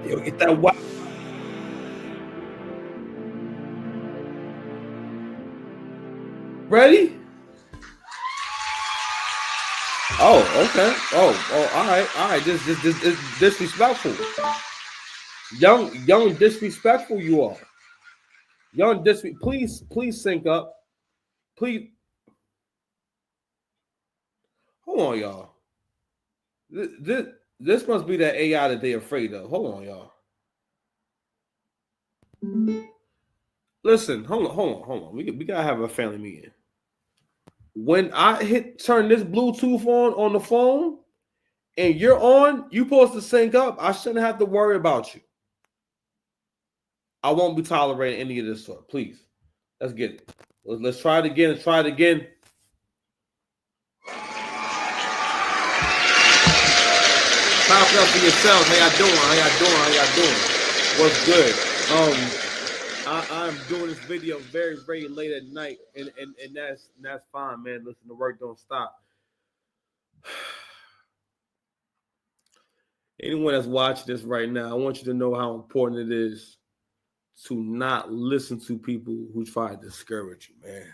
Yo, get that white. Ready? Oh, okay. Oh, all right. This disrespectful. Young, disrespectful. You are young. Please sync up. Please, hold on, y'all. This must be that AI that they're afraid of. Hold on, y'all. Listen, hold on. We gotta have a family meeting. When I turn this Bluetooth on the phone, and you're on, you supposed to sync up. I shouldn't have to worry about you. I won't be tolerating any of this sort. Please, let's get it. Let's try it again. Let's try it again. Clap it up for yourselves. How y'all doing? How y'all doing? What's good? I'm doing this video very, very late at night, and that's fine, man. Listen, the work don't stop. Anyone that's watching this right now, I want you to know how important it is to not listen to people who try to discourage you, man.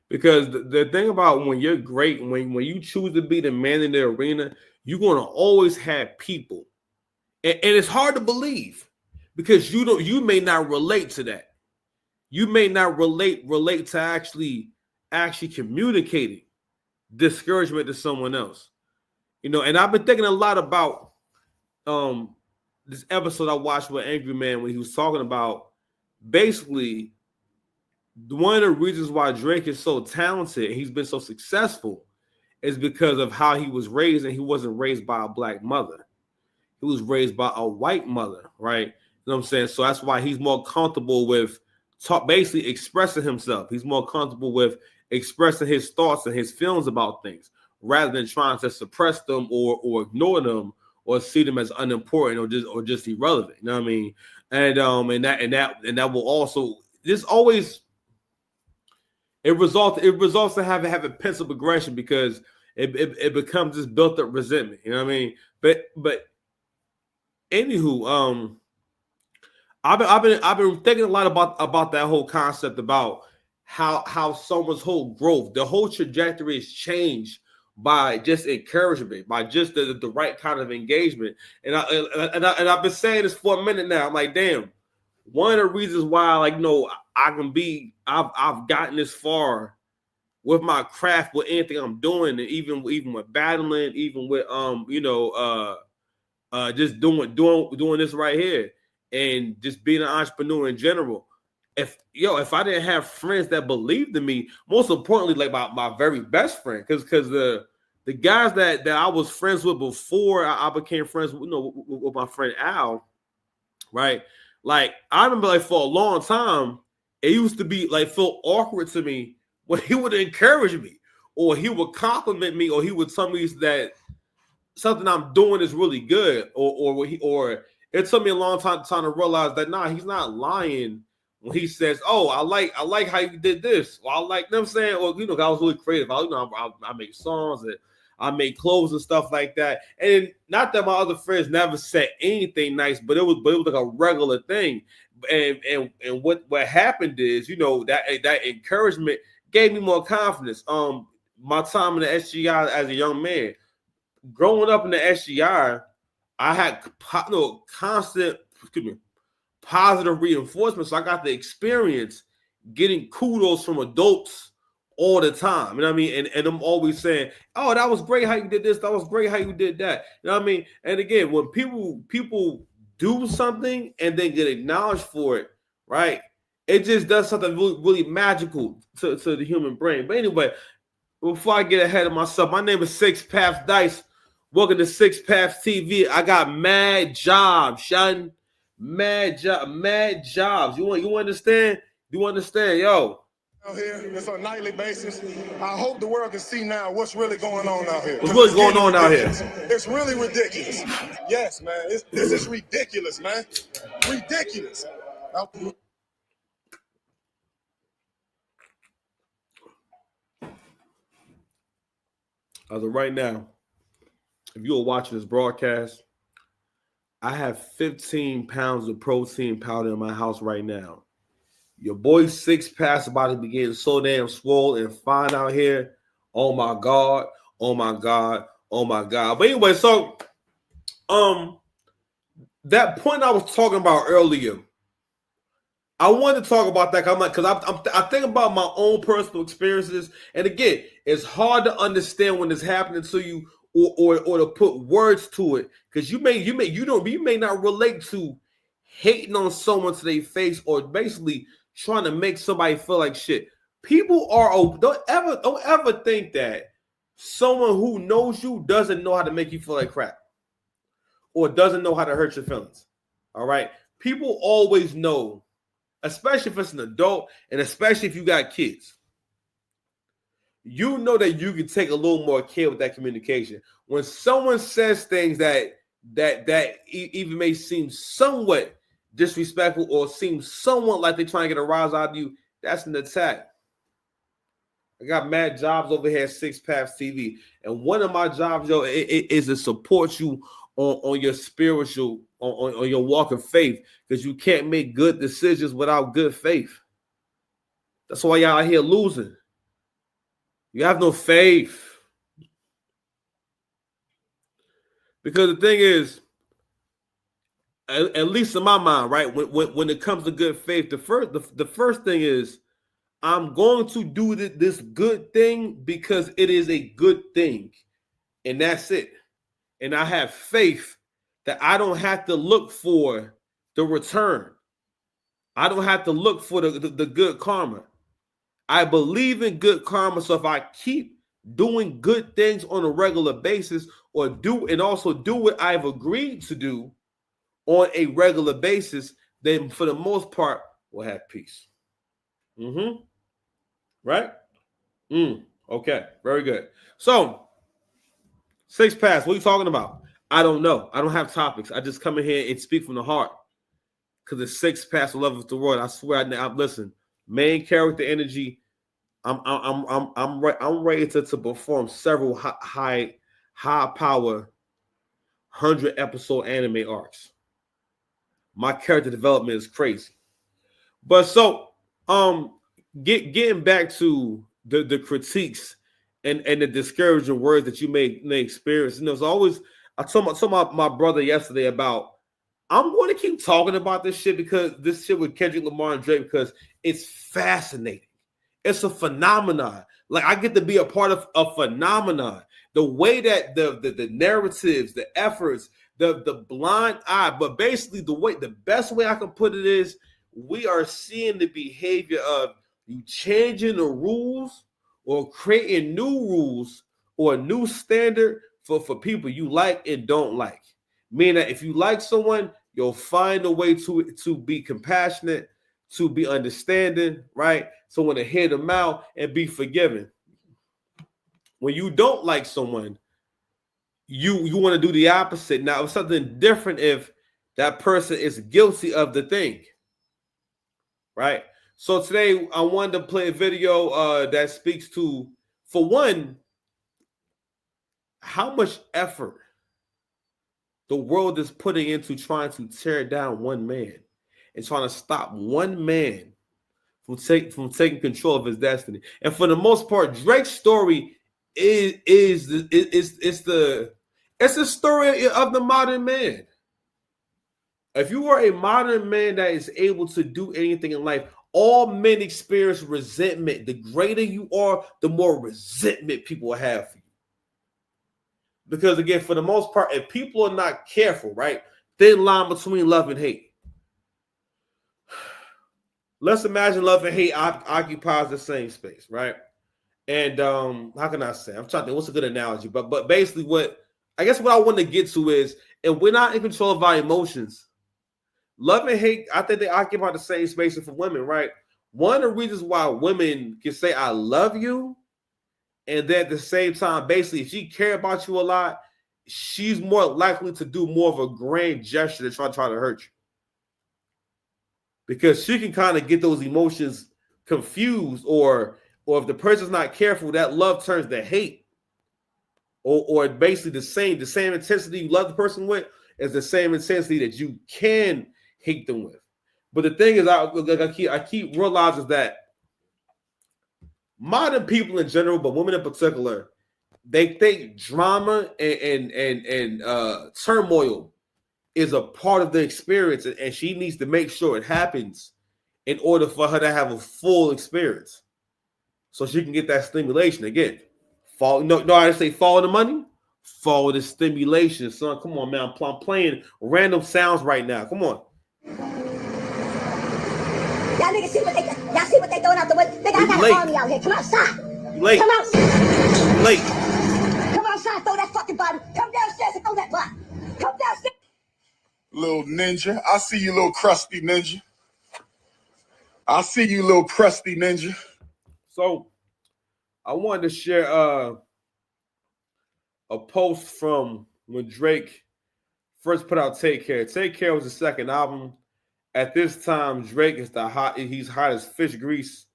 Because the thing about when you're great, when you choose to be the man in the arena, you're going to always have people. And it's hard to believe because you may not relate to that. You may not relate to actually communicating discouragement to someone else. And I've been thinking a lot about this episode I watched with Angry Man when he was talking about basically one of the reasons why Drake is so talented and he's been so successful is because of how he was raised, and he wasn't raised by a black mother. He was raised by a white mother, right? You know what I'm saying? So that's why he's more comfortable with basically expressing himself. He's more comfortable with expressing his thoughts and his feelings about things rather than trying to suppress them or ignore them or see them as unimportant or just irrelevant. You know what I mean? And that will also this always it results in having pensive aggression because it becomes this built up resentment. You know what I mean? But anywho, I've been thinking a lot about that whole concept about how someone's whole growth, the whole trajectory is changed by just encouragement, by just the right kind of engagement. And I've been saying this for a minute now. I'm like, damn, one of the reasons why, I've gotten this far with my craft, with anything I'm doing, and even with battling, even with just doing this right here, and just being an entrepreneur in general. If I didn't have friends that believed in me, most importantly, like my very best friend, because the guys that I was friends with before I became friends with my friend Al, right? Like I remember, like for a long time, it used to be like feel awkward to me when he would encourage me, or he would compliment me, or he would tell me that something I'm doing is really good, or it took me a long time to realize that he's not lying when he says, "Oh, I like how you did this." Well, I like, you know what I'm saying, or I was really creative. I make songs and I make clothes and stuff like that. And not that my other friends never said anything nice, but it was like a regular thing. And what happened is, that encouragement gave me more confidence. My time in the SGI as a young man, growing up in the SGI, I had constant, positive reinforcement. So I got the experience getting kudos from adults all the time. You know what I mean? And I'm always saying, "Oh, that was great how you did this. That was great how you did that." You know what I mean? And again, when people do something and then get acknowledged for it, right? It just does something really, really magical to the human brain. But anyway, before I get ahead of myself, my name is Six Paths Dice. Welcome to Six Paths TV. I got mad jobs, son. Mad jobs. You understand? You understand, yo? Out here, it's on a nightly basis. I hope the world can see now what's really going on out here. What's really going on out here? It's really ridiculous. Yes, man. This is ridiculous, man. Ridiculous. As of right now, if you are watching this broadcast, I have 15 pounds of protein powder in my house right now. Your boy's 6-pack about to be getting so damn swole and fine out here. Oh my God. Oh my God. Oh my God. But anyway, so that point I was talking about earlier, I wanted to talk about that. I'm like, because I think about my own personal experiences, and again, it's hard to understand when it's happening to you, or to put words to it, because you may not relate to hating on someone to their face, or basically trying to make somebody feel like shit. People are don't ever think that someone who knows you doesn't know how to make you feel like crap, or doesn't know how to hurt your feelings. All right, people always know. Especially if it's an adult, and especially if you got kids, you know that you can take a little more care with that communication. When someone says things that even may seem somewhat disrespectful or seem somewhat like they're trying to get a rise out of you, that's an attack. I got mad jobs over here at 6-Paths TV, and one of my jobs, is to support you on your spiritual, on your walk of faith, because you can't make good decisions without good faith. That's why y'all out here losing. You have no faith. Because the thing is, at least in my mind, right, when it comes to good faith, the first thing is, I'm going to do this good thing because it is a good thing, and that's it. And I have faith that I don't have to look for the return. I don't have to look for the good karma. I believe in good karma, so if I keep doing good things on a regular basis, and also do what I've agreed to do on a regular basis, then for the most part, we'll have peace. Right? Okay, very good. So, 6-Paths, what are you talking about? I don't know. I don't have topics. I just come in here and speak from the heart. Because the 6-Paths will love of the world. I swear. Listen, main character energy. I'm ready to perform several high power 100-episode anime arcs. My character development is crazy. But so getting back to the critiques and the discouraging words that you may experience. And there's always, I told my brother yesterday about, I'm going to keep talking about this shit, because this shit with Kendrick Lamar and Drake, because it's fascinating. It's a phenomenon. Like, I get to be a part of a phenomenon. The way that the narratives, the efforts, the blind eye, but basically the best way I can put it is, we are seeing the behavior of you changing the rules or creating new rules or a new standard for people you like and don't like. Meaning that if you like someone, you'll find a way to be compassionate, to be understanding, right? Someone to hear them out and be forgiving. When you don't like someone, you want to do the opposite. Now, it's something different if that person is guilty of the thing, right? So today I wanted to play a video that speaks to, for one, how much effort the world is putting into trying to tear down one man and trying to stop one man from taking control of his destiny. And for the most part, Drake's story is the story of the modern man. If you are a modern man that is able to do anything in life, all men experience resentment. The greater you are, the more resentment people will have for you. Because again, for the most part, if people are not careful, right, thin line between love and hate. Let's imagine love and hate occupies the same space, right? And how can I say? I'm trying to think what's a good analogy, but basically what I want to get to is, if we're not in control of our emotions, love and hate, I think they occupy the same space for women, right? One of the reasons why women can say I love you, and then at the same time, basically, if she cares about you a lot, she's more likely to do more of a grand gesture to try to hurt you. Because she can kind of get those emotions confused, or if the person's not careful, that love turns to hate. Or basically the same intensity you love the person with, is the same intensity that you can hate them with. But the thing is, I keep realizing that modern people in general, but women in particular, they think drama and turmoil is a part of the experience, and she needs to make sure it happens in order for her to have a full experience, so she can get that stimulation again. I didn't say follow the money, follow the stimulation, son. Come on, man. I'm playing random sounds right now. Come on. Y'all niggas see what they throwing out the window? Nigga, I got an army out here. Come outside. You late. Come outside. You late. Come outside, throw that fucking bottle. Come downstairs and throw that bottle. Come downstairs. Little ninja. I see you, little crusty ninja. I see you, little crusty ninja. So I wanted to share a post from when Drake first put out Take Care. Take Care was the second album. At this time, Drake is he's hot as fish grease.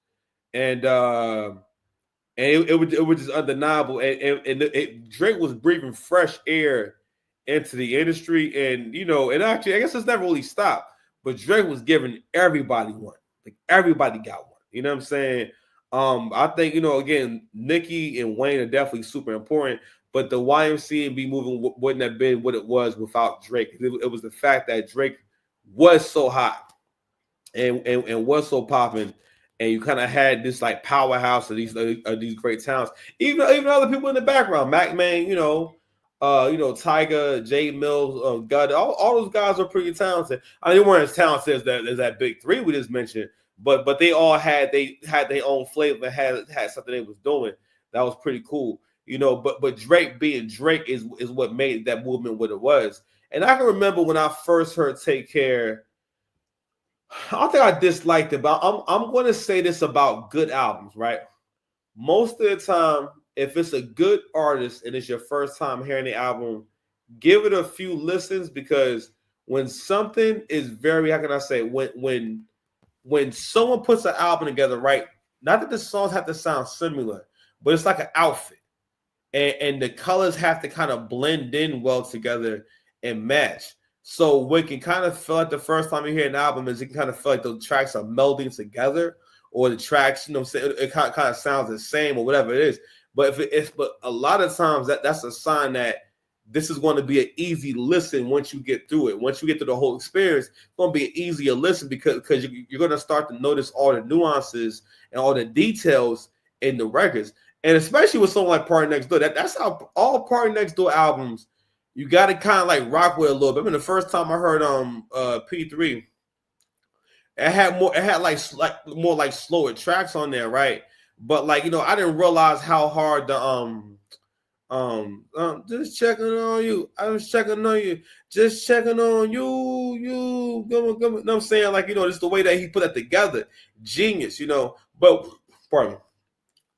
And it was just undeniable. And Drake was breathing fresh air into the industry. And, and actually, I guess it's never really stopped. But Drake was giving everybody one. Like, everybody got one. You know what I'm saying? I think, again, Nicki and Wayne are definitely super important. But the YMCA and B movement wouldn't have been what it was without Drake. It was the fact that Drake was so hot and was so popping. And you kind of had this like powerhouse of these great talents. Even other people in the background, Mac Man, Tyga, Jay Mills, God, all those guys are pretty talented. I mean, they weren't as talented as that big three we just mentioned, but they all had their own flavor and had something they was doing that was pretty cool. But Drake being Drake is what made that movement what it was. And I can remember when I first heard Take Care. I don't think I disliked it, but I'm going to say this about good albums, right? Most of the time, if it's a good artist and it's your first time hearing the album, give it a few listens, because when something is very, how can I say, when someone puts an album together, right? Not that the songs have to sound similar, but it's like an outfit, and the colors have to kind of blend in well together and match. So what can kind of feel like the first time you hear an album is it can kind of feel like the tracks are melding together, or the tracks, it kind of sounds the same or whatever it is. But but a lot of times that's a sign that this is going to be an easy listen once you get through it. Once you get through the whole experience, it's going to be an easier listen because you're going to start to notice all the nuances and all the details in the records. And especially with someone like Party Next Door, that's how all Party Next Door albums, you got to kind of like rock with a little bit. I mean, the first time I heard P3, it had more like slower tracks on there, right? But I didn't realize how hard the just checking on you. I was checking on you. Just checking on you. You know what I'm saying? Just the way that he put it together. Genius, But pardon me.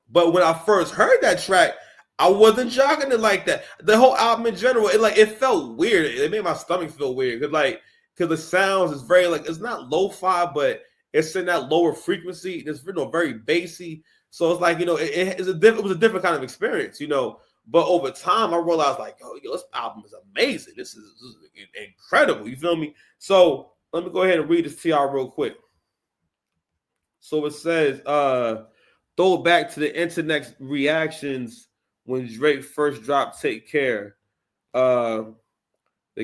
But when I first heard that track, I wasn't jogging it like that. The whole album in general, it felt weird. It made my stomach feel weird because the sounds is very it's not lo-fi, but it's in that lower frequency. It's very bassy. So it's it was a different kind of experience, But over time, I realized this album is amazing. This is incredible. You feel me? So let me go ahead and read this to y'all real quick. So it says, throw it back to the internet reactions when Drake first dropped Take Care. The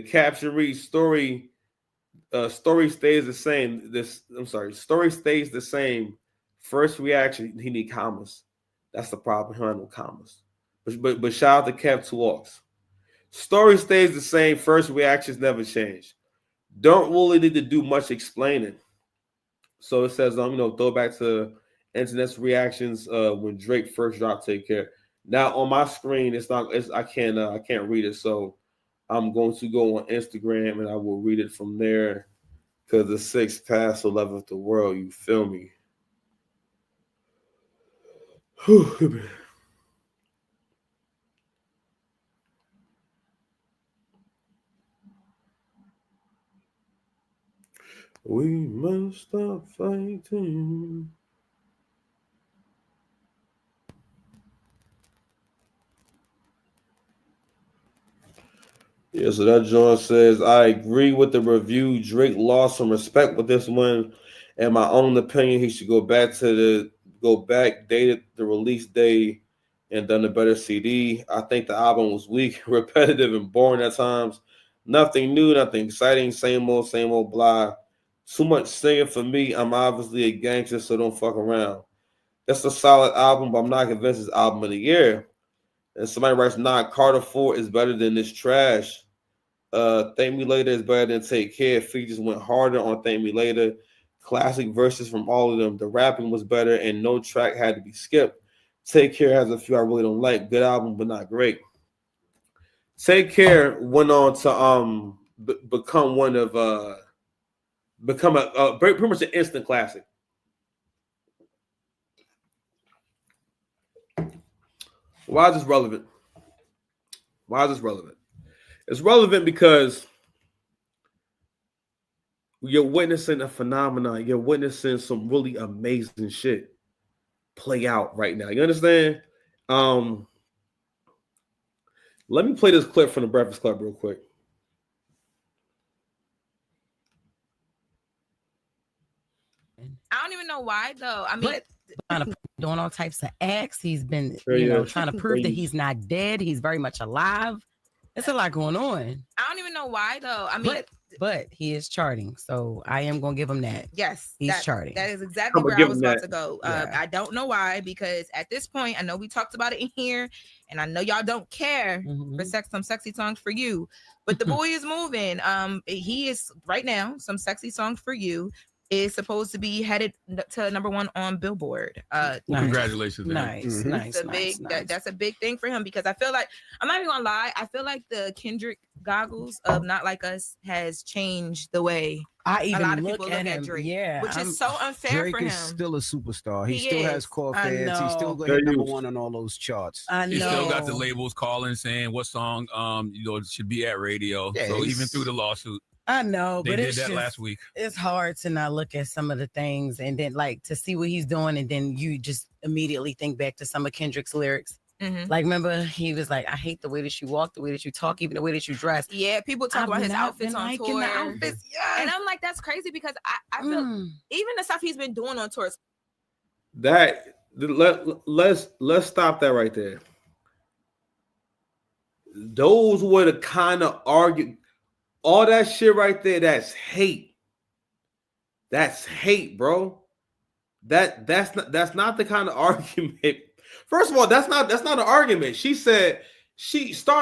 caption reads, story stays the same. Story stays the same. First reaction, he need commas. That's the problem. He don't have no commas. But shout out to Kev Talks. Story stays the same. First reactions never change. Don't really need to do much explaining. So it says, throw back to internet's reactions when Drake first dropped Take Care. Now on my screen, I can't read it, so I'm going to go on Instagram and I will read it from there, because the sixth past 11th the world. You feel me? Whew. We must stop fighting. Yeah, so that John says, I agree with the review. Drake lost some respect with this one. In my own opinion, he should go back, dated the release day, and done a better CD. I think the album was weak, repetitive, and boring at times. Nothing new, nothing exciting. Same old, blah. Too much singing for me. I'm obviously a gangster, so don't fuck around. That's a solid album, but I'm not convinced it's album of the year. And somebody writes, "Nah, Carter 4 is better than this trash. Thank Me Later is better than Take Care. Features went harder on Thank Me Later. Classic verses from all of them. The rapping was better, and no track had to be skipped. Take Care has a few I really don't like. Good album, but not great. Take Care went on to become one of become a pretty much an instant classic. Why is this relevant? It's relevant because you're witnessing a phenomenon. You're witnessing some really amazing shit play out right now. You understand? Let me play this clip from the Breakfast Club real quick. I don't even know why though. I mean, doing all types of acts. He's been, Yeah, trying to prove that he's not dead. He's very much alive. There's a lot going on. I don't even know why though. I mean, but he is charting, so I am gonna give him that. yes, He's charting. That is exactly where I was about to go. I don't know why, because at this point, I know we talked about it in here, and I know y'all don't care for some sexy songs for you, but the boy is moving. He is right now. Some sexy songs for you is supposed to be headed to number 1 on Billboard. Nice. Congratulations, man. That's a big thing for him, because I feel like, I'm not even gonna lie, I feel like the Kendrick goggles of Not Like Us has changed the way a lot of people look at Drake, which is so unfair Drake for him. is still a superstar. He still has core fans. He's still going to number 1 on all those charts. I know. He still got the labels calling saying what song should be at radio. Yeah, so even through the lawsuit. I know, they but did it's that last week. It's hard to not look at some of the things and then to see what he's doing, and then you just immediately think back to some of Kendrick's lyrics. Like, remember, he was like, I hate the way that you walk, the way that you talk, even the way that you dress. Yeah, people talk about his outfits on tour. The outfits, yes. And I'm like, that's crazy, because I feel even the stuff he's been doing on tours. Let's stop that right there. Those were the kind of arguments. All that shit right there, that's hate. That's hate, bro. That's not the kind of argument. First of all, that's not an argument. She started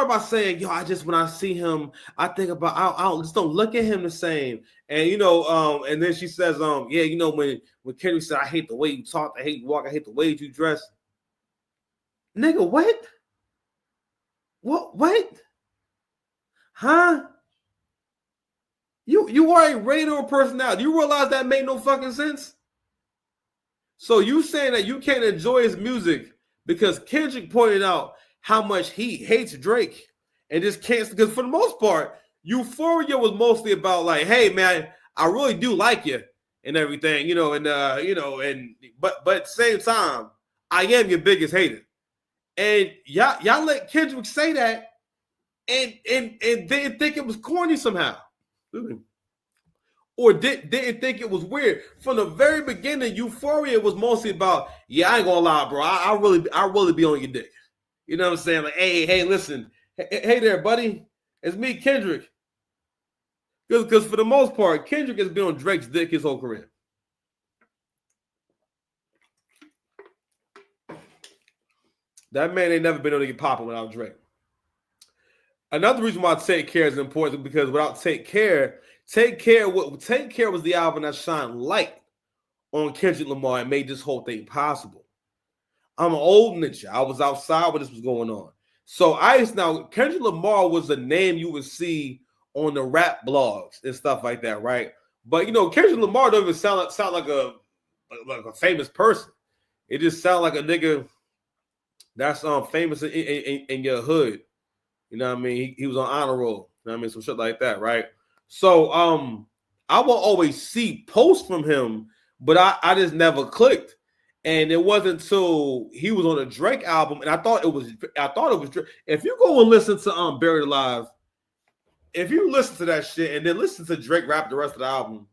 by saying, "Yo, when I see him, I think about I just don't look at him the same." And and then she says, when Kendrick said, "I hate the way you talk, I hate you walk, I hate the way you dress." Nigga, what? What? Huh? You are a radio personality. You realize that made no fucking sense? So you saying that you can't enjoy his music because Kendrick pointed out how much he hates Drake and just can't, because for the most part, Euphoria was mostly about like, hey man, I really do like you and everything, but at the same time, I am your biggest hater. And y'all let Kendrick say that and didn't think it was corny somehow. Or didn't think it was weird. From the very beginning, Euphoria was mostly about, I ain't gonna lie, bro. I really be on your dick. You know what I'm saying? Like, hey, listen. Hey there, buddy. It's me, Kendrick. Because for the most part, Kendrick has been on Drake's dick his whole career. That man ain't never been able to get popping without Drake. Another reason why Take Care is important, because without Take Care was the album that shined light on Kendrick Lamar and made this whole thing possible. I'm an old ninja. I was outside when this was going on. So Kendrick Lamar was a name you would see on the rap blogs and stuff like that, right? But Kendrick Lamar don't even sound like a famous person. It just sounds like a nigga that's famous in your hood. You know what I mean? He was on honor roll. You know what I mean? Some shit like that, right? So I will always see posts from him, but I just never clicked. And it wasn't until he was on a Drake album, and I thought it was Drake. If you go and listen to Buried Alive, if you listen to that shit and then listen to Drake rap the rest of the album,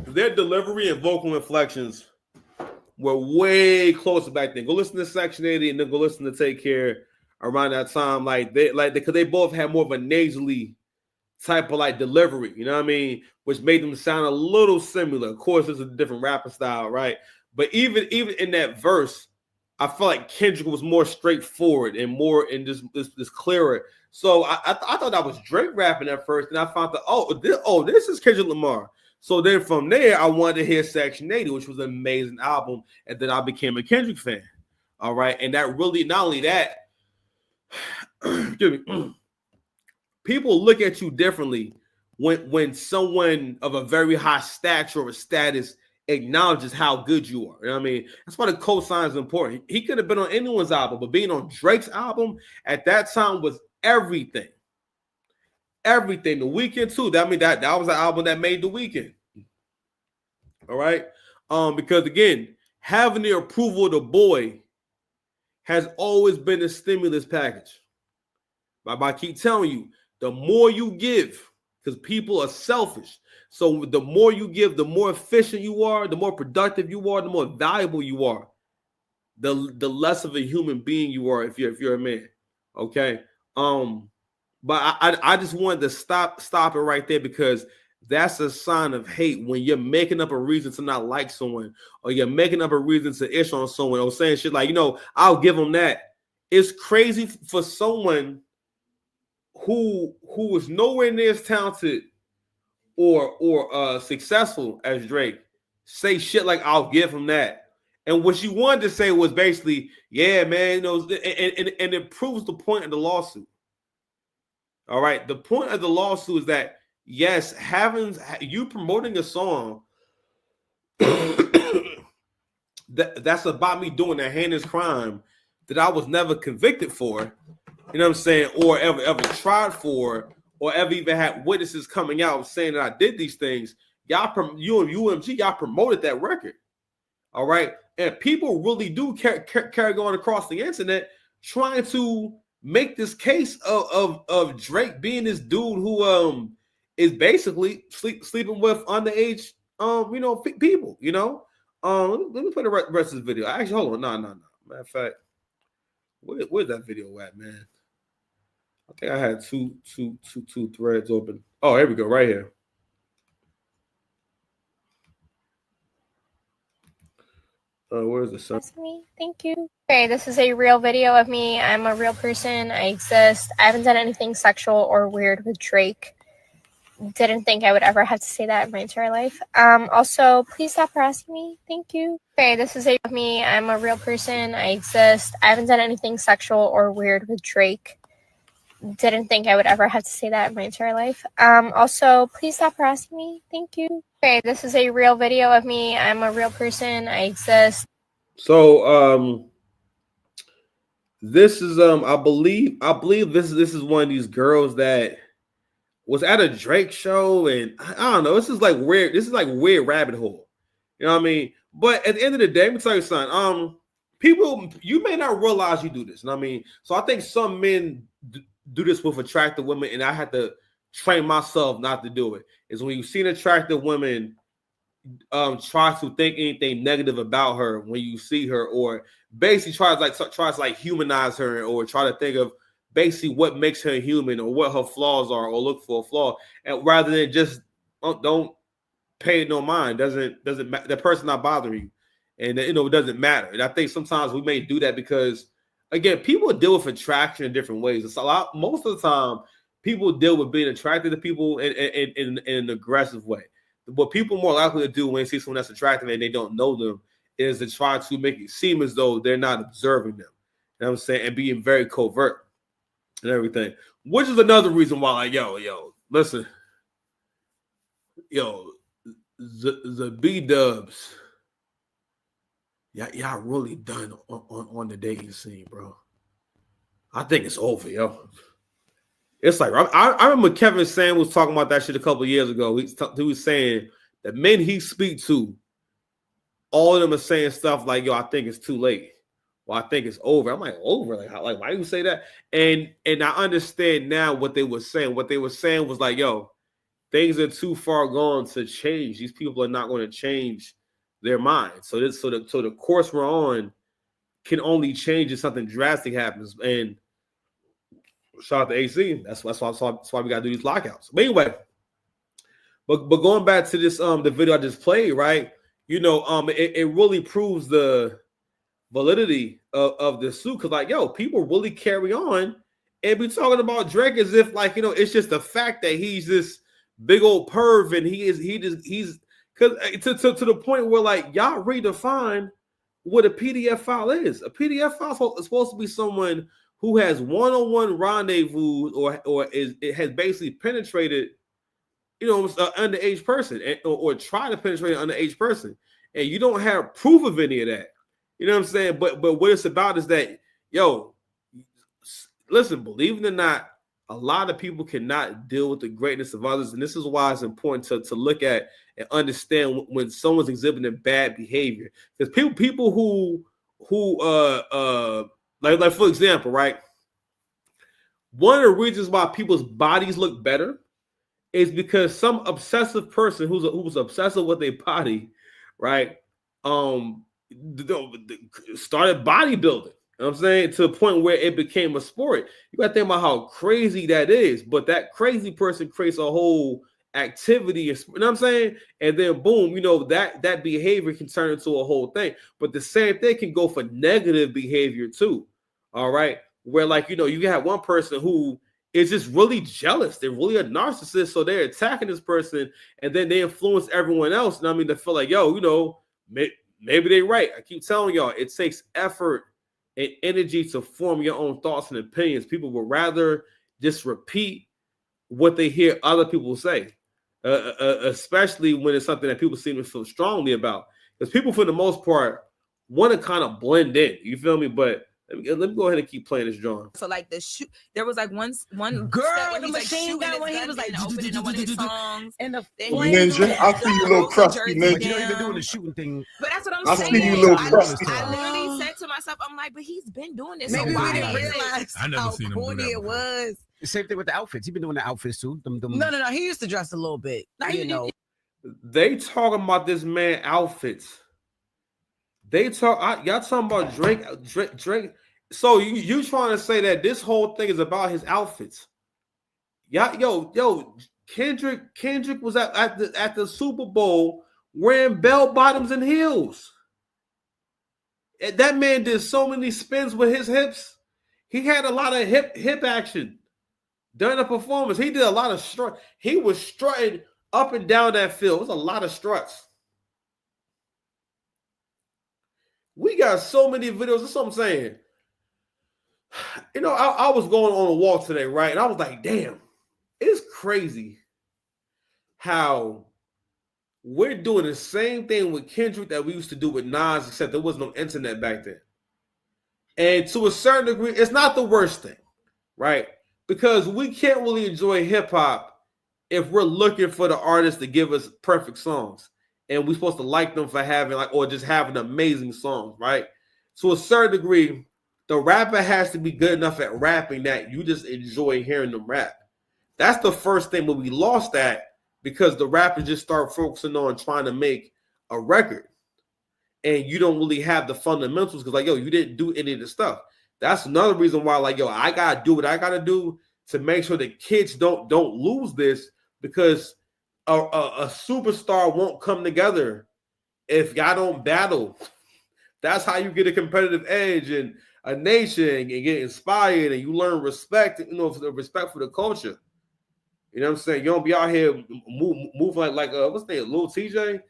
their delivery and vocal inflections were way closer back then. Go listen to Section 80 and then go listen to Take Care around that time. Because they both had more of a nasally type of like delivery, you know what I mean? Which made them sound a little similar. Of course, it's a different rapping style, right? But even in that verse, I felt like Kendrick was more straightforward and more and just clearer. So I thought that was Drake rapping at first, and I found that this is Kendrick Lamar. So then from there, I wanted to hear Section 80, which was an amazing album, and then I became a Kendrick fan. All right, and that really not only that, people look at you differently when someone of a very high stature or status acknowledges how good you are. You know what I mean? That's why the cosign is important. He could have been on anyone's album, but being on Drake's album at that time was everything. Everything. The Weeknd too. That was an album that made The Weeknd. All right. Because again, having the approval of the boy has always been a stimulus package. I keep telling you, the more you give, because people are selfish. So the more you give, the more efficient you are, the more productive you are, the more valuable you are, the less of a human being you are if you're a man. Okay. But I just wanted to stop it right there, because that's a sign of hate when you're making up a reason to not like someone, or you're making up a reason to ish on someone, or saying shit like, I'll give them that. It's crazy for someone who is nowhere near as talented or successful as Drake say shit like, I'll give him that. And what she wanted to say was basically, yeah, man, and it proves the point of the lawsuit. All right. The point of the lawsuit is that, yes, having you promoting a song that's about me doing a heinous crime that I was never convicted for, you know what I'm saying, or ever tried for, or ever even had witnesses coming out saying that I did these things. You and UMG, y'all promoted that record. All right. And people really do carry on across the internet trying to make this case of Drake being this dude who is basically sleeping with underage people, let me play the rest of the video. Actually, hold on. No. Matter of fact, where's that video at, man? I think I had two threads open. Oh, here we go, right here. Where's the sun? That's me. Thank you. Okay, this is a real video of me. I'm a real person. I exist. I haven't done anything sexual or weird with Drake. Didn't think I would ever have to say that in my entire life. Also, please stop harassing me. Thank you. Okay, this is a me. I'm a real person. I exist. I haven't done anything sexual or weird with Drake. Didn't think I would ever have to say that in my entire life. Also, please stop harassing me. Thank you. Okay, this is a real video of me. I'm a real person. I exist. So, this is I believe this is one of these girls that was at a Drake show, and I don't know. This is like weird rabbit hole. You know what I mean? But at the end of the day, let me tell you something. People, you may not realize you do this. You know what I mean? So I think some men do this with attractive women, and I had to train myself not to do it. Is when you see an attractive woman try to think anything negative about her when you see her, or basically tries to humanize her, or try to think of basically what makes her human or what her flaws are, or look for a flaw, and rather than just don't pay no mind, doesn't that person not bothering you, and it doesn't matter. And I think sometimes we may do that because, again, people deal with attraction in different ways. It's most of the time people deal with being attracted to people in an aggressive way. What people are more likely to do when they see someone that's attractive and they don't know them is to try to make it seem as though they're not observing them. You know what I'm saying? And being very covert and everything. Which is another reason why, like, listen, the B-dubs, y'all really done on the dating scene, bro. I think it's over, yo. It's like, I remember Kevin Sam was talking about that shit a couple of years ago. He was saying that men he speak to, all of them are saying stuff like, I think it's too late. well, I think it's over. I'm like, over? Like why do you say that? And I understand now what they were saying. What they were saying was like, yo, things are too far gone to change. These people are not going to change their minds. So the course we're on can only change if something drastic happens. And shout out to AC. That's why we gotta do these lockouts. But anyway, but going back to this the video I just played, right? It really proves the validity of the suit, because like, yo, people really carry on and be talking about Drake as if like, it's just the fact that he's this big old perv, and he's because to the point where like y'all redefine what a PDF file is. A PDF file is supposed to be someone who has one-on-one rendezvous it has basically penetrated, an underage person or try to penetrate an underage person, and you don't have proof of any of that. You know what I'm saying? But what it's about is that, yo, listen, believe it or not, a lot of people cannot deal with the greatness of others, and this is why it's important to look at and understand when someone's exhibiting bad behavior. Because people who like for example, right? One of the reasons why people's bodies look better is because some obsessive person who's obsessive with their body, right? Started bodybuilding. You know what I'm saying? To the point where it became a sport. You got to think about how crazy that is. But that crazy person creates a whole activity. You know what I'm saying? And then boom, that behavior can turn into a whole thing. But the same thing can go for negative behavior too. All right. Where like, you can have one person who is just really jealous. They're really a narcissist. So they're attacking this person and then they influence everyone else. And I mean, they feel like, yo, maybe they're right. I keep telling y'all, it takes effort and energy to form your own thoughts and opinions. People would rather just repeat what they hear other people say, especially when it's something that people seem to feel strongly about. Because people, for the most part, want to kind of blend in. You feel me? But let me go ahead and keep playing this drawing. So like there was like one girl, the machine gun when he was like opening one of his songs, and the ninja. I see you, little crusty ninja. You know, you've been doing the shooting thing. But that's what I'm I saying. see you, little crusty. I literally said to myself, I'm like, but he's been doing this. Maybe so why we didn't is it? realize I never how seen him do corny that it before. was. The same thing with the outfits. He's been doing the outfits too. No. He used to dress a little bit. They talking about this man outfits. Y'all talking about Drake. So you trying to say that this whole thing is about his outfits? Yeah, yo, Kendrick was at the Super Bowl wearing bell bottoms and heels. That man did so many spins with his hips. He had a lot of hip action during the performance. He did a lot of strut. He was strutting up and down that field. It was a lot of struts. We got so many videos. That's what I'm saying. I was going on a walk today, right? And I was like, damn, it's crazy how we're doing the same thing with Kendrick that we used to do with Nas, except there was no internet back then. And to a certain degree, it's not the worst thing, right? Because we can't really enjoy hip-hop if we're looking for the artist to give us perfect songs. And we're supposed to like them for having or just having amazing songs, right? To a certain degree, the rapper has to be good enough at rapping that you just enjoy hearing them rap. That's the first thing where we lost that, because the rappers just start focusing on trying to make a record. And you don't really have the fundamentals because, you didn't do any of the stuff. That's another reason why, I got to do what I got to do to make sure that kids don't lose this, because a superstar won't come together if y'all don't battle. That's how you get a competitive edge and a nation and get inspired, and you learn respect, respect for the culture. You know what I'm saying? You don't be out here move like what's the name, Lil TJ?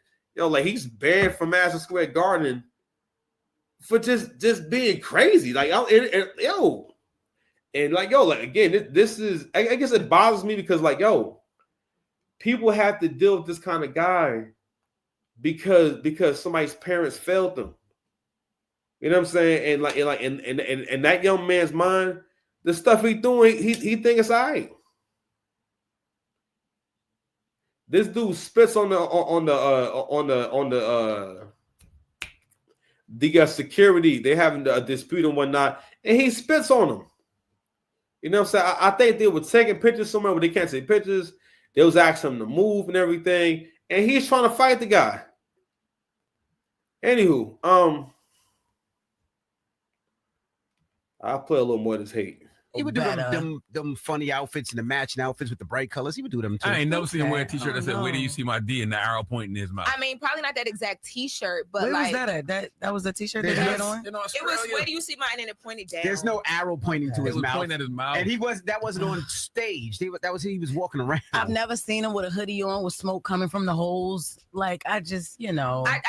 He's banned from Madison Square Garden for just being crazy. Again, this is, I guess it bothers me because people have to deal with this kind of guy because somebody's parents failed them. You know what I'm saying? And that young man's mind, the stuff he doing, he think it's all right. This dude spits on the the security, they having a dispute and whatnot, and he spits on them. You know what I'm saying? I think they were taking pictures somewhere where they can't take pictures. They was asking him to move and everything, and he's trying to fight the guy. Anywho, I'll play a little more of this hate. He would do them funny outfits and the matching outfits with the bright colors. He would do them too. I ain't never seen him wear a t-shirt that said, "Where do you see my D?" and the arrow pointing in his mouth. I mean, probably not that exact t-shirt, but where like was that at? That was a t-shirt that he had on? It was "Where do you see mine?" and it pointed down. There's no arrow pointing to his mouth. Pointing at his mouth. And that wasn't on stage. He was walking around. I've never seen him with a hoodie on with smoke coming from the holes. Like I just, I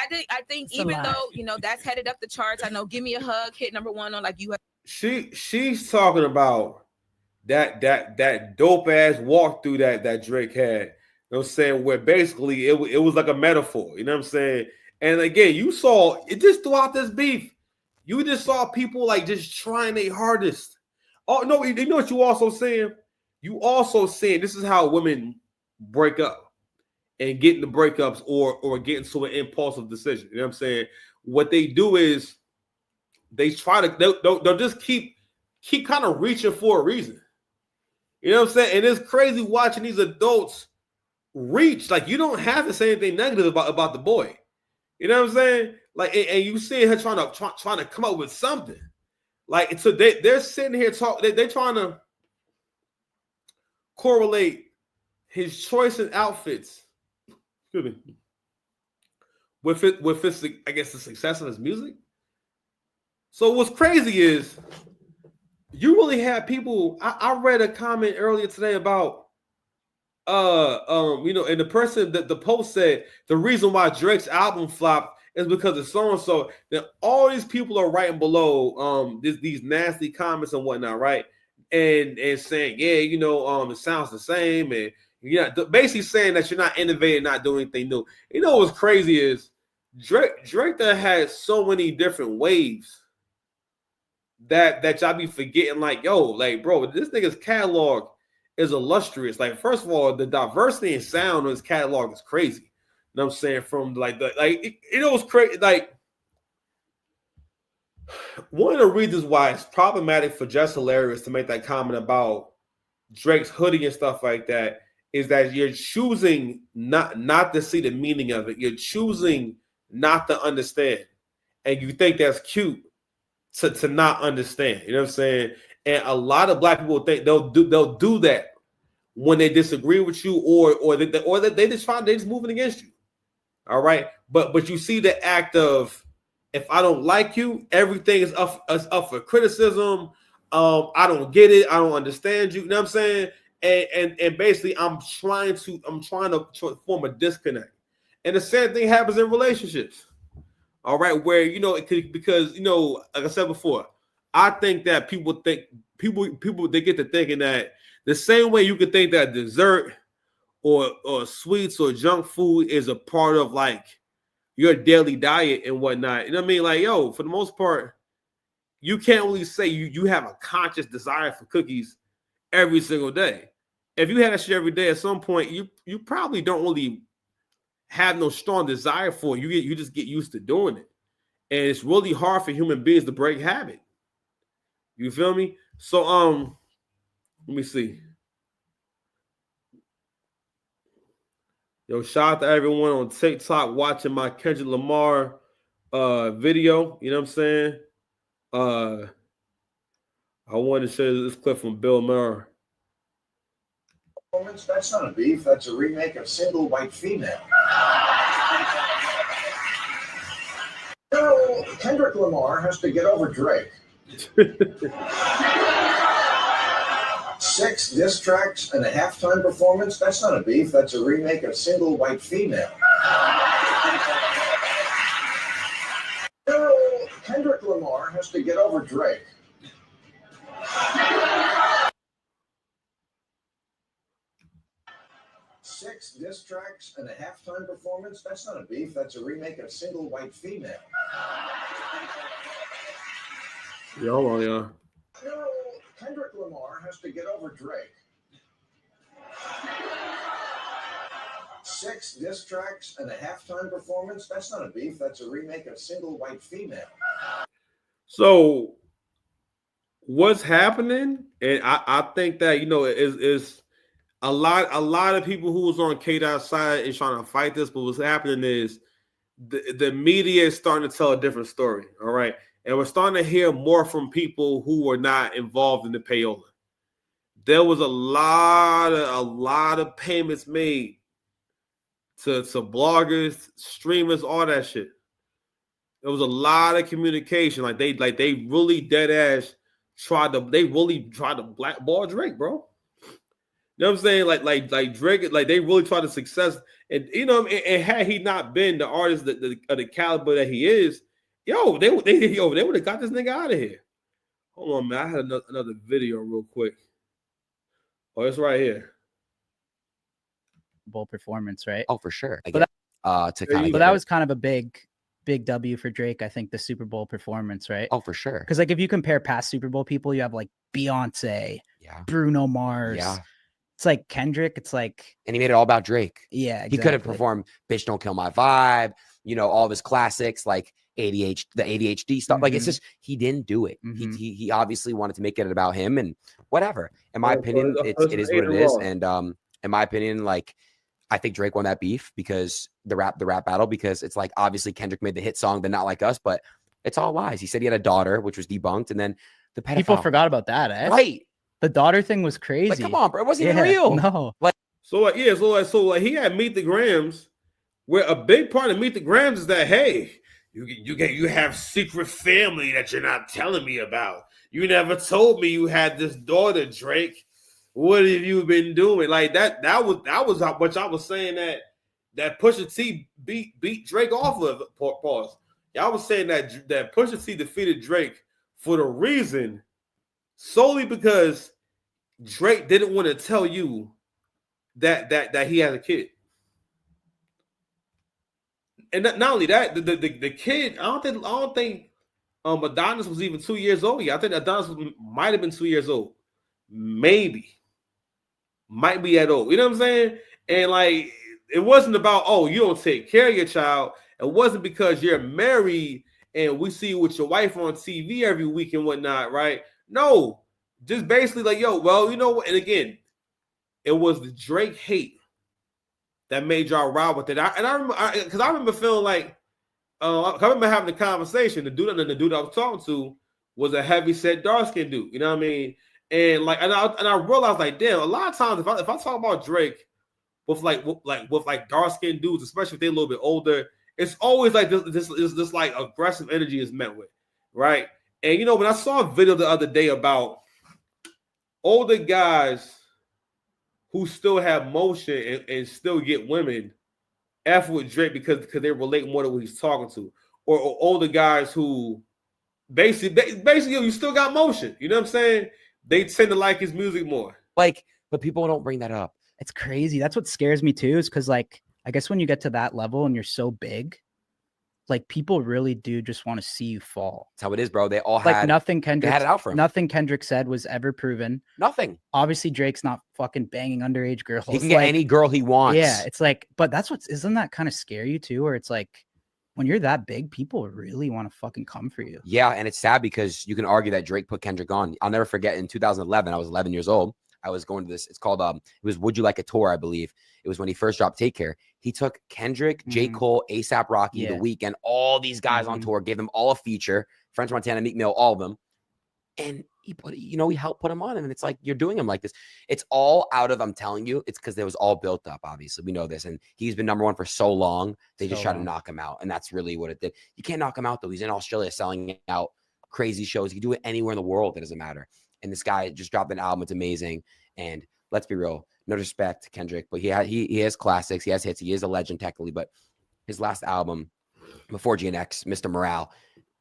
think even though that's headed up the charts. I know "Give Me a Hug" hit number 1 on like you. She's talking about that dope ass walkthrough that Drake had. You know what I'm saying? Where basically it was like a metaphor. You know what I'm saying? And again, you saw it just throughout this beef. You just saw people like just trying their hardest. Oh no, you know what you also saying? You also saying this is how women break up and get into breakups or get into an impulsive decision. You know what I'm saying? What they do is they try to they'll just keep kind of reaching for a reason. You know what I'm saying? And it's crazy watching these adults reach. Like, you don't have to say anything negative about the boy. You know what I'm saying? Like, and you see her trying to come up with something. Like, so they're sitting here talking. They're trying to correlate his choice in outfits, excuse me, with his, I guess, the success of his music. So what's crazy is, you really have people. I read a comment earlier today about, and the person that the post said the reason why Drake's album flopped is because of so and so. Then all these people are writing below these nasty comments and whatnot, right? And saying, yeah, it sounds the same, and basically saying that you're not innovating, not doing anything new. You know what's crazy is Drake that has so many different waves that y'all be forgetting, like, yo, like, bro, this nigga's catalog is illustrious. Like, first of all, the diversity and sound of his catalog is crazy. You know what I'm saying? From it's crazy. Like, one of the reasons why it's problematic for Just Hilarious to make that comment about Drake's hoodie and stuff like that is that you're choosing not to see the meaning of it. You're choosing not to understand. And you think that's cute to not understand. You know what I'm saying? And a lot of black people think they'll do that when they disagree with you or that they just moving against you. All right. But you see the act of, if I don't like you, everything is up for criticism. I don't get it. I don't understand you. You know what I'm saying? And basically I'm trying to form a disconnect. And the same thing happens in relationships. All right, where it could, because like I said before, I think that people they get to thinking that the same way you could think that dessert or sweets or junk food is a part of like your daily diet and whatnot. You know what I mean? Like, yo, for the most part, you can't really say you have a conscious desire for cookies every single day. If you had that shit every day, at some point you probably don't really have no strong desire for it. You just get used to doing it. And it's really hard for human beings to break habit. You feel me? So let me see. Yo, shout out to everyone on TikTok watching my Kendrick Lamar video. You know what I'm saying? I wanted to show you this clip from Bill Maher. That's not a beef. That's a remake of Single White Female. So Kendrick Lamar has to get over Drake. 6 diss tracks and a halftime performance. That's not a beef. That's a remake of Single White Female. So Kendrick Lamar has to get over Drake. 6 diss tracks and a halftime performance. That's not a beef. That's a remake of Single White Female. Yeah, hold on, yeah. No, Kendrick Lamar has to get over Drake. 6 diss tracks and a halftime performance. That's not a beef. That's a remake of Single White Female. So what's happening? And I think that, you know, is a lot of people who was on K-Dot's side is trying to fight this, but what's happening is the media is starting to tell a different story. All right. And we're starting to hear more from people who were not involved in the payola. There was a lot of payments made to bloggers, streamers, all that shit. There was a lot of communication. Like they really dead ass tried to blackball Drake, bro. You know what I'm saying? Like Drake, like they really tried to success. And you know, and had he not been the artist of the caliber that he is, they would have got this nigga out of here. Hold on, man. I had another video real quick. Oh, it's right here. Bowl performance, right? Oh, for sure. But That was kind of a big W for Drake. I think the Super Bowl performance, right? Oh, for sure. Because like if you compare past Super Bowl people, you have like Beyonce, Bruno Mars. Yeah. It's like Kendrick. It's like, and he made it all about Drake. Yeah, exactly. He could have performed "Bitch Don't Kill My Vibe," you know, all of his classics like the ADHD stuff. Like it's just he didn't do it. He obviously wanted to make it about him and whatever. In my opinion, it is what it is. And in my opinion, like I think Drake won that beef because the rap battle, because it's like obviously Kendrick made the hit song, but Not Like Us, but it's all lies. He said he had a daughter, which was debunked, and then the pedophile. People forgot about that, eh? Right. The daughter thing was crazy. Like, come on, bro. It wasn't even real. No. Like, so he had Meet the Grams, where a big part of Meet the Grams is that, hey, you have secret family that you're not telling me about. You never told me you had this daughter, Drake. What have you been doing? Like that was what I was saying that Pusha T beat Drake off of. Pause. Y'all was saying that Pusha T defeated Drake for the reason solely because Drake didn't want to tell you that he has a kid. And not only that, the kid, I don't think Adonis was even 2 years old yet. I think Adonis might have been 2 years old. Maybe. Might be that old. You know what I'm saying? And like it wasn't about, oh, you don't take care of your child. It wasn't because you're married and we see you with your wife on TV every week and whatnot, right? No. Just basically like, yo, well, you know what? And again, it was the Drake hate that made y'all ride with it. I remember feeling like, I remember having the conversation. The dude I was talking to was a heavy set, dark skinned dude. You know what I mean? And like, and I realized like, damn, a lot of times if I talk about Drake with dark skinned dudes, especially if they're a little bit older, it's always like this like aggressive energy is met with, right? And you know, when I saw a video the other day about older guys who still have motion and still get women F with Drake because they relate more to what he's talking to, or older guys who basically you still got motion. You know what I'm saying? They tend to like his music more. Like, but people don't bring that up. It's crazy. That's what scares me too, is because like I guess when you get to that level and you're so big, like people really do just want to see you fall. That's how it is, bro. They all like had nothing Kendrick had it out for him. Nothing Kendrick said was ever proven. Nothing. Obviously, Drake's not fucking banging underage girls. He can get any girl he wants. Yeah, it's like, but isn't that kind of scare you too? Where it's like when you're that big, people really want to fucking come for you. Yeah, and it's sad because you can argue that Drake put Kendrick on. I'll never forget in 2011, I was 11 years old. I was going to this. It's called it was Would You Like a Tour, I believe. It was when he first dropped Take Care. He took Kendrick, J. Cole, A$AP Rocky, The Weeknd, all these guys on tour, gave them all a feature. French Montana, Meek Mill, all of them. And he helped put him on. And it's like, you're doing him like this. It's all out of, I'm telling you, it's because it was all built up, obviously. We know this. And he's been number one for so long. They just try to knock him out. And that's really what it did. You can't knock him out, though. He's in Australia selling out crazy shows. He can do it anywhere in the world. It doesn't matter. And this guy just dropped an album. It's amazing. And let's be real. No disrespect to Kendrick, but he has classics. He has hits. He is a legend technically, but his last album before GNX, Mr. Morale,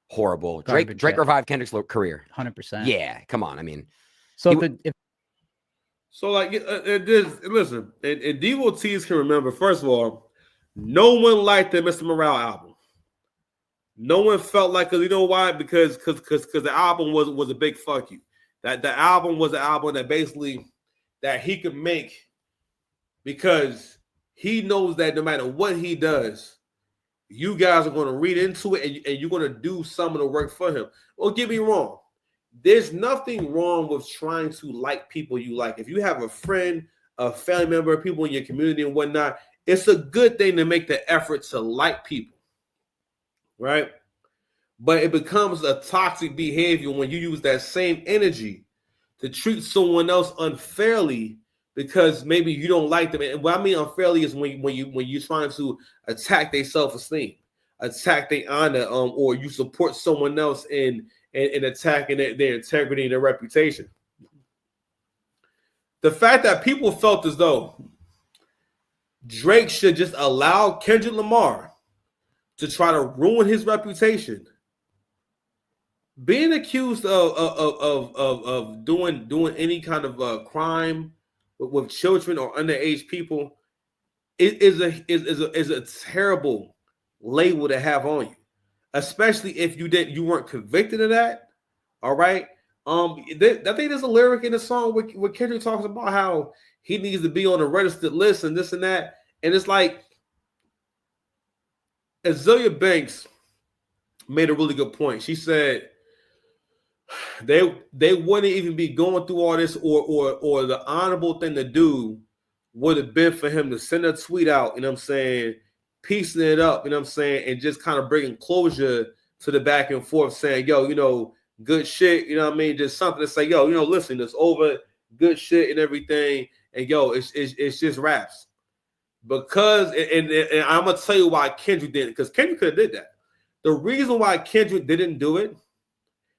horrible. Drake revived Kendrick's career. 100%. Yeah, come on. I mean, listen, and devotees can remember. First of all, no one liked the Mr. Morale album. No one felt like, because you know why? Because the album was a big fuck you. That the album was an album that basically that he could make because he knows that no matter what he does, you guys are going to read into it and you're going to do some of the work for him. Well, get me wrong. There's nothing wrong with trying to like people you like. If you have a friend, a family member, people in your community and whatnot, it's a good thing to make the effort to like people, right? But it becomes a toxic behavior when you use that same energy to treat someone else unfairly because maybe you don't like them. And what I mean unfairly is when you're trying to attack their self-esteem, attack their honor, or you support someone else in attacking their integrity and their reputation. The fact that people felt as though Drake should just allow Kendrick Lamar to try to ruin his reputation, being accused of doing any kind of crime with children or underage people is a terrible label to have on you, especially if you weren't convicted of that. All right. I think there's a lyric in the song where Kendrick talks about how he needs to be on a registered list and this and that. And it's like Azealia Banks made a really good point. She said they wouldn't even be going through all this, or the honorable thing to do would have been for him to send a tweet out, you know what I'm saying, piecing it up, you know what I'm saying, and just kind of bringing closure to the back and forth, saying, yo, you know, good shit, you know what I mean? Just something to say, yo, you know, listen, it's over, good shit and everything, and yo, it's just raps. Because, and I'm gonna tell you why Kendrick didn't, because Kendrick could have did that. The reason why Kendrick didn't do it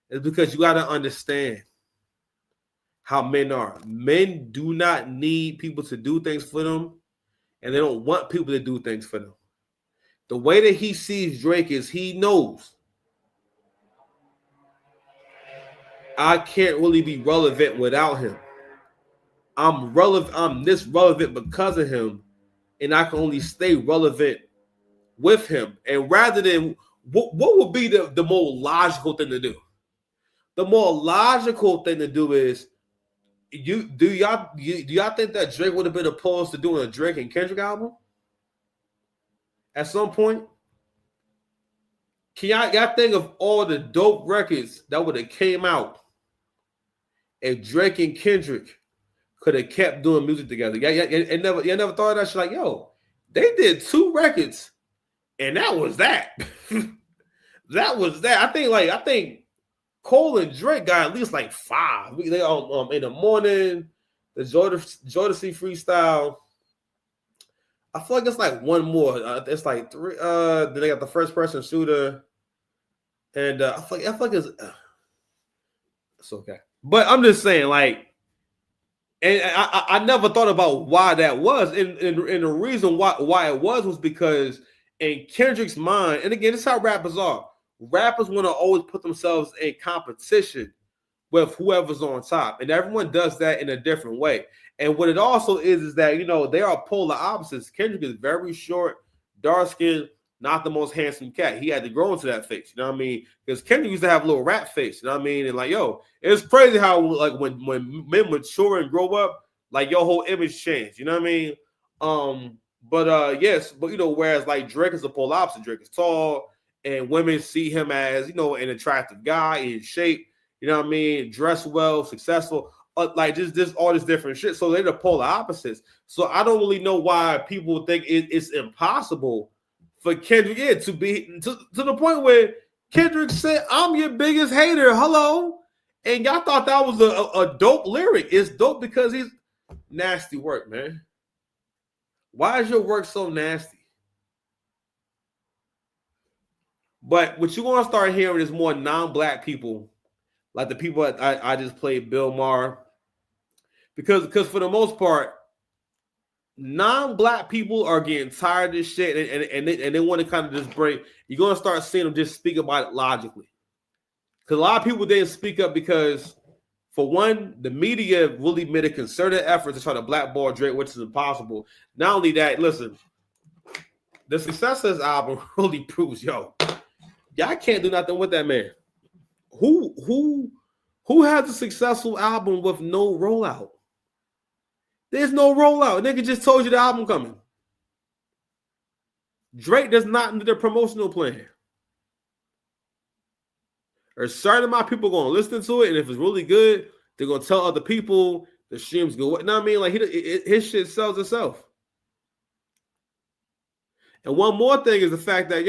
is because you got to understand how men are. Men do not need people to do things for them, and they don't want people to do things for them. The way that he sees Drake is he knows I can't really be relevant without him. I'm this relevant because of him, and I can only stay relevant with him. And rather than what would be the more logical thing to do? The more logical thing to do is do y'all think that Drake would have been opposed to doing a Drake and Kendrick album at some point? Can y'all think of all the dope records that would have came out if Drake and Kendrick could have kept doing music together? You never thought of that shit? Like, yo, they did 2 records, and that was that. That was that. I think Cole and Drake got at least like 5. They in the morning, the Jodeci freestyle. I feel like it's like one more. It's like 3. Then they got the first person shooter, and I feel like it's okay. But I'm just saying, like, and I never thought about why that was, and the reason why it was because in Kendrick's mind, and again, this is how rappers are. Rappers want to always put themselves in competition with whoever's on top, and everyone does that in a different way. And what it also is that, you know, they are polar opposites. Kendrick is very short, dark skinned, not the most handsome cat. He had to grow into that face, you know what I mean? Because Kendrick used to have a little rat face, you know what I mean? And like, yo, it's crazy how like when men mature and grow up, like your whole image changed, you know what I mean? Yes, but you know, whereas like Drake is a polar opposite. Drake is tall, and women see him as, you know, an attractive guy in shape, you know what I mean, dress well, successful, like just all this different shit. So they're the polar opposites. So I don't really know why people think it's impossible for Kendrick to be to the point where Kendrick said, "I'm your biggest hater." Hello, and y'all thought that was a dope lyric. It's dope because he's nasty work, man. Why is your work so nasty? But what you're going to start hearing is more non-black people, like the people I just played, Bill Maher, because for the most part, non-black people are getting tired of this shit, and they want to kind of just break. You're going to start seeing them just speak about it logically, because a lot of people didn't speak up because, for one, the media really made a concerted effort to try to blackball Drake, which is impossible. Not only that, listen, the success of this album really proves, yo, y'all can't do nothing with that man. Who has a successful album with no rollout? There's no rollout. Nigga just told you the album coming. Drake does not need a promotional plan. There's certain amount of people going to listen to it, and if it's really good, they're going to tell other people the streams go. You know what I mean? Like his shit sells itself. And one more thing is the fact that,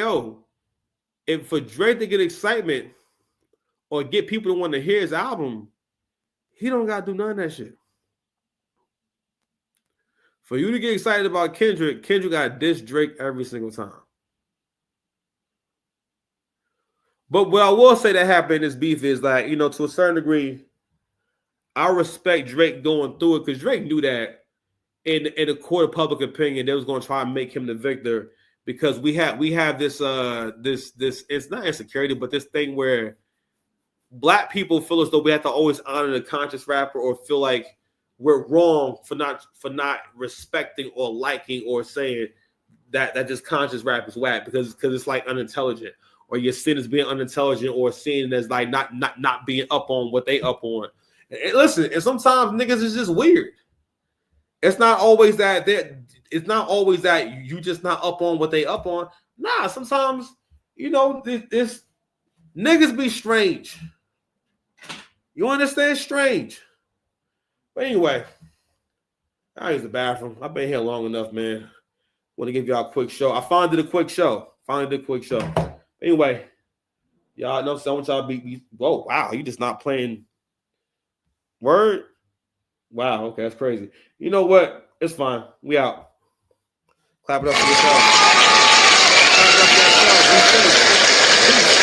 if for Drake to get excitement or get people to want to hear his album, he don't got to do none of that shit. For you to get excited about Kendrick got to diss Drake every single time. But what I will say that happened in this beef is like, to a certain degree, I respect Drake going through it because Drake knew that in a court of public opinion, they was going to try and make him the victor because we have this it's not insecurity, but this thing where Black people feel as though we have to always honor the conscious rapper or feel like we're wrong for not respecting or liking or saying that just conscious rap is whack because it's like unintelligent. Or you're seen as being unintelligent, or seen as like not being up on what they up on. And listen, and sometimes niggas is just weird. It's not always that you just not up on what they up on. Nah, sometimes this niggas be strange. You understand? Strange. But anyway, I use the bathroom. I've been here long enough, man. Want to give y'all a quick show. I finally did a quick show. Anyway, y'all know so I want y'all to be whoa, wow, you just not playing word? Wow, okay, that's crazy. You know what? It's fine. We out. Clap it up for yourself. Clap it up for yourself. Be safe.